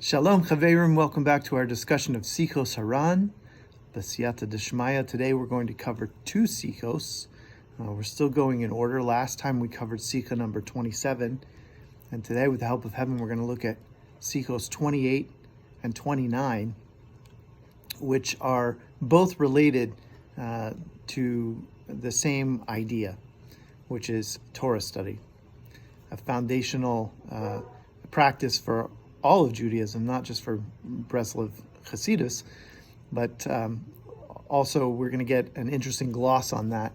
Shalom Chaverim, welcome back to our discussion of Sichos HaRan, B'siyata D'Shmaya. Today we're going to cover two Sichos. We're still going in order. Last time we covered Sicha number 27, and today with the help of heaven we're going to look at Sichos 28 and 29, which are both related to the same idea, which is Torah study, a foundational practice for all of Judaism, not just for Breslov Hasidus, but also we're going to get an interesting gloss on that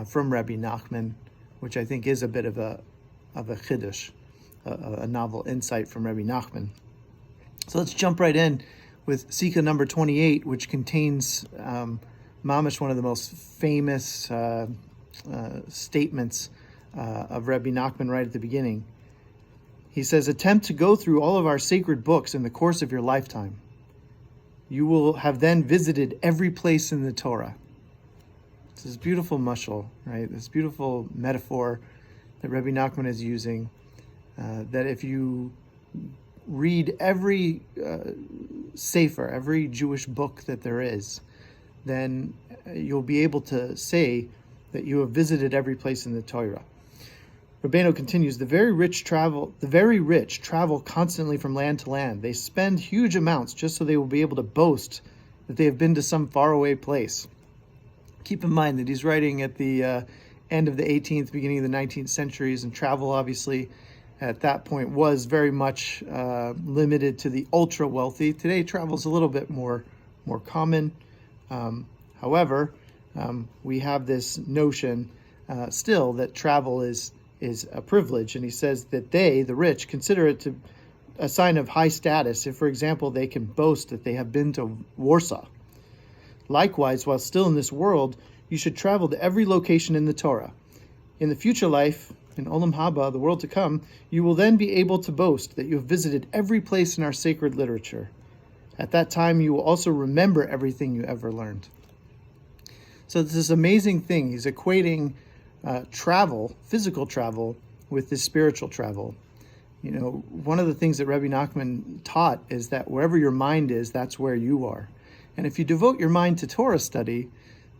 from Rabbi Nachman, which I think is a bit of a chiddush, a novel insight from Rabbi Nachman. So let's jump right in with Sikha number 28, which contains mamish, one of the most famous statements of Rabbi Nachman right at the beginning. He says, attempt to go through all of our sacred books in the course of your lifetime. You will have then visited every place in the Torah. It's this beautiful mashal, right? This beautiful metaphor that Rabbi Nachman is using, that if you read every sefer, every Jewish book that there is, then you'll be able to say that you have visited every place in the Torah. Rabbeinu continues, the very rich travel constantly from land to land. They spend huge amounts just so they will be able to boast that they have been to some faraway place. Keep in mind that he's writing at the end of the 18th, beginning of the 19th centuries, and travel obviously at that point was very much limited to the ultra wealthy. Today travel is a little bit more common. However, we have this notion still that travel is a privilege, and he says that they, the rich, consider it to a sign of high status if, for example, they can boast that they have been to Warsaw. Likewise, while still in this world, you should travel to every location in the Torah. In the future life, in Olam Haba, the world to come, you will then be able to boast that you have visited every place in our sacred literature. At that time, you will also remember everything you ever learned. So it's this amazing thing. He's equating travel, physical travel, with this spiritual travel. You know, one of the things that Rabbi Nachman taught is that wherever your mind is, that's where you are. And if you devote your mind to Torah study,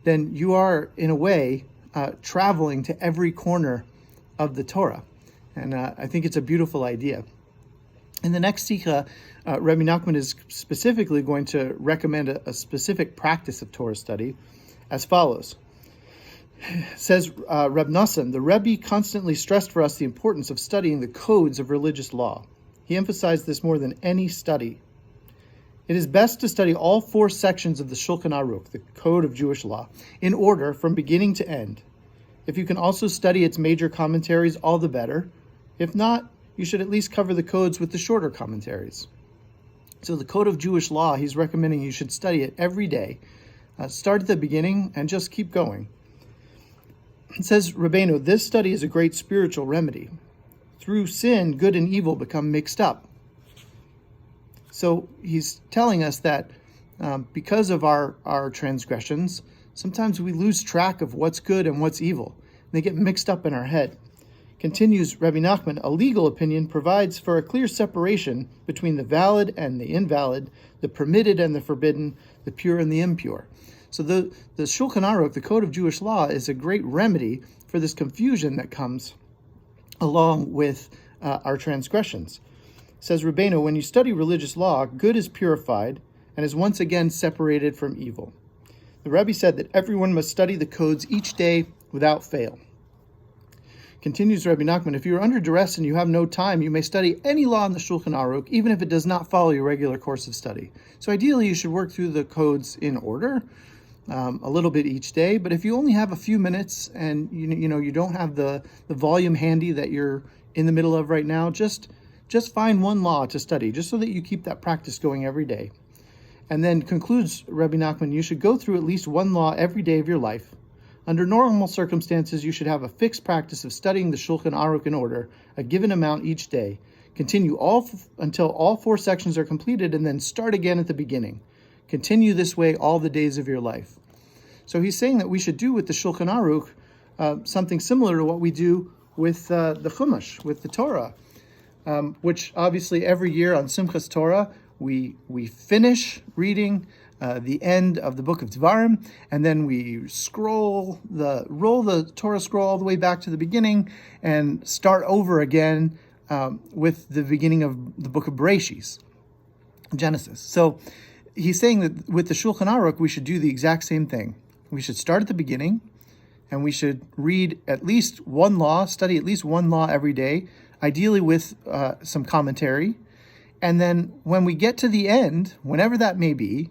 then you are, in a way, traveling to every corner of the Torah. And I think it's a beautiful idea. In the next sikha, Rabbi Nachman is specifically going to recommend a specific practice of Torah study as follows. Says Reb Nassim, the Rebbe constantly stressed for us the importance of studying the codes of religious law. He emphasized this more than any study. It is best to study all 4 sections of the Shulchan Aruch, the code of Jewish law, in order from beginning to end. If you can also study its major commentaries, all the better. If not, you should at least cover the codes with the shorter commentaries. So the code of Jewish law, he's recommending you should study it every day. Start at the beginning and just keep going. It says, Rabbeinu, this study is a great spiritual remedy. Through sin, good and evil become mixed up. So he's telling us that because of our transgressions, sometimes we lose track of what's good and what's evil. They get mixed up in our head. Continues Rabbi Nachman, a legal opinion provides for a clear separation between the valid and the invalid, the permitted and the forbidden, the pure and the impure. So the Shulchan Aruch, the Code of Jewish Law, is a great remedy for this confusion that comes along with our transgressions. Says Rabbeinu, when you study religious law, good is purified and is once again separated from evil. The Rebbe said that everyone must study the codes each day without fail. Continues Rabbi Nachman, if you are under duress and you have no time, you may study any law in the Shulchan Aruch, even if it does not follow your regular course of study. So ideally, you should work through the codes in order, a little bit each day. But if you only have a few minutes and you don't have the volume handy that you're in the middle of right now, just find one law to study, just so that you keep that practice going every day. And then concludes Rabbi Nachman, you should go through at least one law every day of your life. Under normal circumstances, you should have a fixed practice of studying the Shulchan Aruch in order, a given amount each day. Continue until all 4 sections are completed, and then start again at the beginning. Continue this way all the days of your life. So he's saying that we should do with the Shulchan Aruch something similar to what we do with the Chumash, with the Torah, which obviously every year on Simchas Torah, we finish reading the end of the book of Devarim, and then we roll the Torah scroll all the way back to the beginning and start over again with the beginning of the book of Bereshis, Genesis. So he's saying that with the Shulchan Aruch, we should do the exact same thing. We should start at the beginning, and we should read at least one law, study at least one law every day, ideally with some commentary. And then when we get to the end, whenever that may be,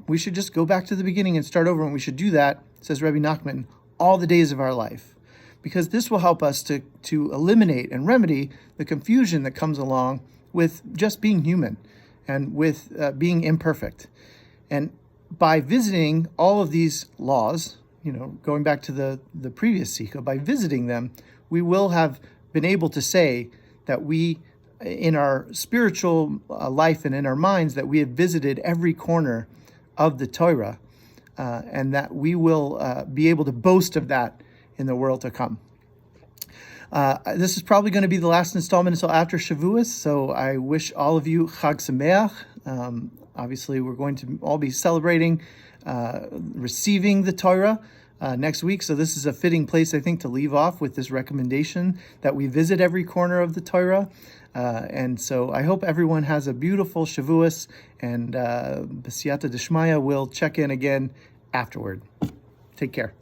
we should just go back to the beginning and start over. And we should do that, says Rabbi Nachman, all the days of our life. Because this will help us to eliminate and remedy the confusion that comes along with just being human and with being imperfect. And by visiting all of these laws, going back to the previous Sikha, by visiting them, we will have been able to say that we, in our spiritual life and in our minds, that we have visited every corner of the Torah, and that we will be able to boast of that in the world to come. This is probably going to be the last installment until after Shavuos, so I wish all of you Chag Sameach. Obviously, we're going to all be celebrating receiving the Torah next week, so this is a fitting place, I think, to leave off with this recommendation that we visit every corner of the Torah. And so I hope everyone has a beautiful Shavuos, and B'siyata Dishmaya will check in again afterward. Take care.